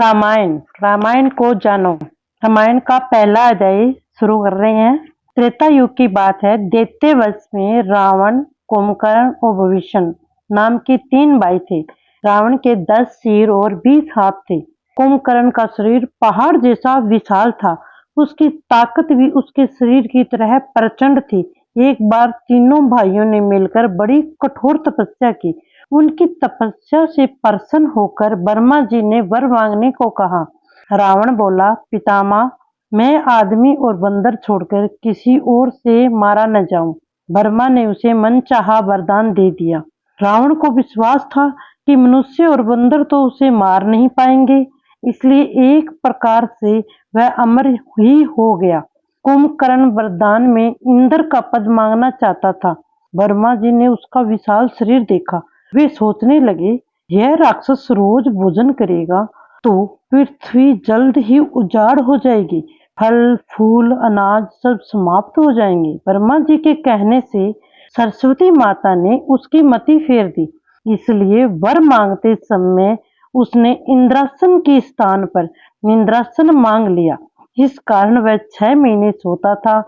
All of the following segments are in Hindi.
रामायण रामायण को जानो। रामायण का पहला अध्याय शुरू कर रहे हैं। त्रेता युग की बात है। दैत्य वंश में रावण, कुंभकर्ण और विभीषण नाम के 3 भाई थे। रावण के 10 सिर और 20 हाथ थे। कुंभकर्ण का शरीर पहाड़ जैसा विशाल था। उसकी ताकत भी उसके शरीर की तरह प्रचंड थी। एक बार तीनों भाइयों ने मिलकर बड़ी कठोर तपस्या की। उनकी तपस्या से प्रसन्न होकर ब्रह्मा जी ने वर मांगने को कहा। रावण बोला, पितामह, मैं आदमी और बंदर छोड़कर किसी और से मारा न जाऊं। ब्रह्मा ने उसे मनचाहा वरदान दे दिया। रावण को विश्वास था कि मनुष्य और बंदर तो उसे मार नहीं पाएंगे, इसलिए एक प्रकार से वह अमर ही हो गया। कुंभकर्ण वरदान में इंद्र का पद मांगना चाहता था। ब्रह्मा जी ने उसका विशाल शरीर देखा। वे सोचने लगे, यह राक्षस रोज भोजन करेगा तो पृथ्वी जल्द ही उजाड़ हो जाएगी, फल फूल अनाज सब समाप्त हो जाएंगे। ब्रह्मा जी के कहने से सरस्वती माता ने उसकी मति फेर दी, इसलिए वर मांगते समय उसने इंद्रासन के स्थान पर निंद्रासन मांग लिया। इस कारण वह 6 महीने सोता था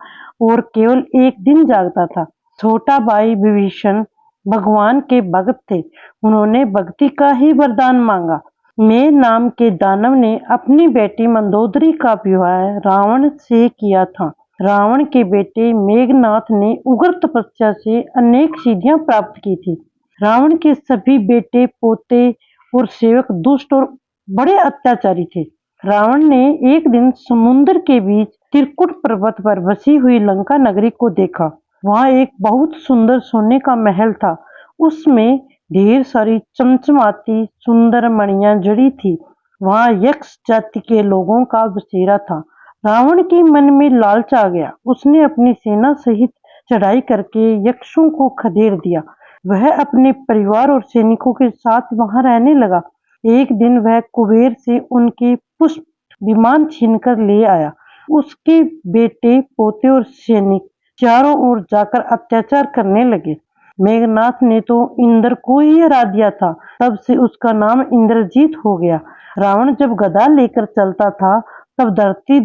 और केवल एक दिन जागता था। छोटा भाई विभीषण भगवान के भक्त थे। उन्होंने भक्ति का ही वरदान मांगा। मेघ नाम के दानव ने अपनी बेटी मंदोदरी का विवाह रावण से किया था। रावण के बेटे मेघनाथ ने उग्र तपस्या से अनेक सिद्धियां प्राप्त की थी। रावण के सभी बेटे पोते और सेवक दुष्ट और बड़े अत्याचारी थे। रावण ने एक दिन समुद्र के बीच त्रिकुट पर्वत पर बसी हुई लंका नगरी को देखा। वहां एक बहुत सुंदर सोने का महल था। उसमें ढेर सारी चमचमाती सुंदर मणियां जड़ी थी। वहां यक्ष जाति के लोगों का बसेरा था। रावण के मन में लालच आ गया। उसने अपनी सेना सहित चढ़ाई करके यक्षों को खदेड़ दिया। वह अपने परिवार और सैनिकों के साथ वहां रहने लगा। एक दिन वह कुबेर से उनके पुष्प विमान छीनकर ले आया। उसके बेटे पोते और सैनिक चारों ओर जाकर अत्याचार करने लगे। मेघनाथ ने तो इंद्र को ही हरा दिया था। तब से उसका नाम इंद्रजीत हो गया। रावण जब गदा लेकर चलता था तब धरती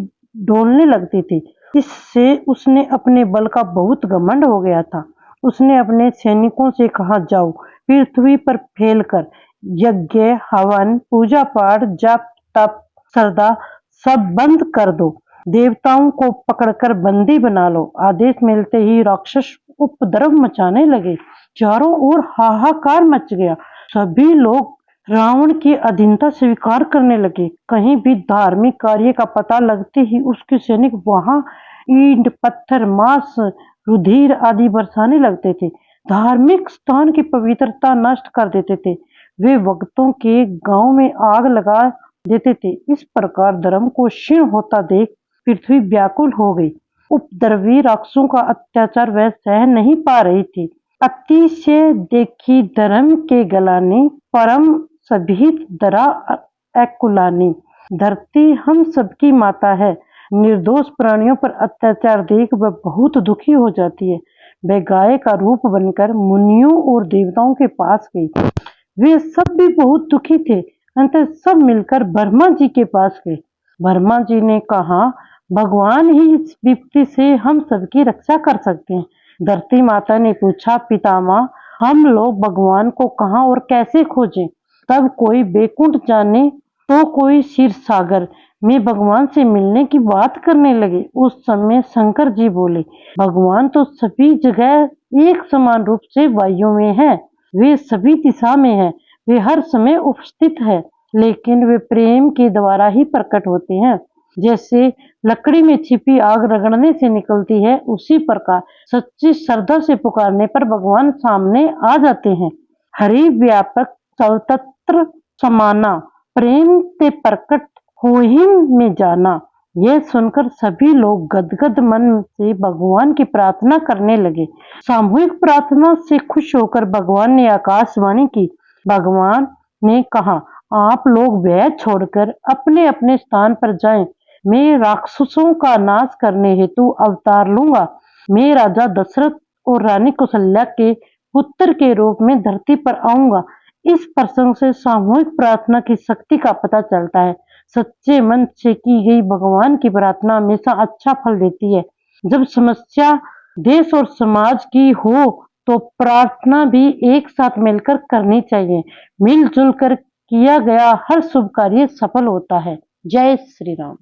डोलने लगती थी। इससे उसने अपने बल का बहुत घमंड हो गया था। उसने अपने सैनिकों से कहा, जाओ पृथ्वी पर फैलकर यज्ञ हवन पूजा पाठ जप तप श्रद्धा सब बंद कर दो। देवताओं को पकड़कर बंदी बना लो। आदेश मिलते ही राक्षस उपद्रव मचाने लगे। चारों ओर हाहाकार मच गया। सभी लोग रावण की अधीनता स्वीकार करने लगे। कहीं भी धार्मिक कार्य का पता लगते ही उसके सैनिक वहां ईंट पत्थर मांस रुधिर आदि बरसाने लगते थे। धार्मिक स्थान की पवित्रता नष्ट कर देते थे। वे भक्तों के गांव में आग लगा देते थे। इस प्रकार धर्म को क्षीण होता देख पृथ्वी व्याकुल हो गई। उपद्रवी राक्षसों का अत्याचार वह सह नहीं पा रही थी। अतिशय देखी धर्म के गलानी, परम सभीत दरा एकुलानी। धरती हम सबकी माता है। निर्दोष प्राणियों पर अत्याचार देख वह बहुत दुखी हो जाती है। वह गाय का रूप बनकर मुनियों और देवताओं के पास गई। वे सब भी बहुत दुखी थे। अंत सब मिलकर ब्रह्मा जी के पास गए। ब्रह्मा जी ने कहा, भगवान ही इस विपत्ति से हम सबकी रक्षा कर सकते हैं। धरती माता ने पूछा, पितामह, हम लोग भगवान को कहाँ और कैसे खोजें? तब कोई बैकुंठ जाने तो कोई क्षीर सागर में भगवान से मिलने की बात करने लगे। उस समय शंकर जी बोले, भगवान तो सभी जगह एक समान रूप से वायु में है। वे सभी दिशा में है। वे हर समय उपस्थित है, लेकिन वे प्रेम के द्वारा ही प्रकट होते हैं। जैसे लकड़ी में छिपी आग रगड़ने से निकलती है, उसी प्रकार सच्ची श्रद्धा से पुकारने पर भगवान सामने आ जाते हैं। हरि व्यापक सर्वत्र समाना, प्रेम से प्रकट हो ही में जाना। यह सुनकर सभी लोग गदगद मन से भगवान की प्रार्थना करने लगे। सामूहिक प्रार्थना से खुश होकर भगवान ने आकाशवाणी की। भगवान ने कहा, आप लोग भय छोड़कर अपने अपने स्थान पर जाएं। मैं राक्षसों का नाश करने हेतु अवतार लूंगा। मैं राजा दशरथ और रानी कौशल्या के पुत्र के रूप में धरती पर आऊंगा। इस प्रसंग से सामूहिक प्रार्थना की शक्ति का पता चलता है। सच्चे मन से की गई भगवान की प्रार्थना हमेशा अच्छा फल देती है। जब समस्या देश और समाज की हो तो प्रार्थना भी एक साथ मिलकर करनी चाहिए। मिलजुल कर किया गया हर शुभ कार्य सफल होता है। जय श्री राम।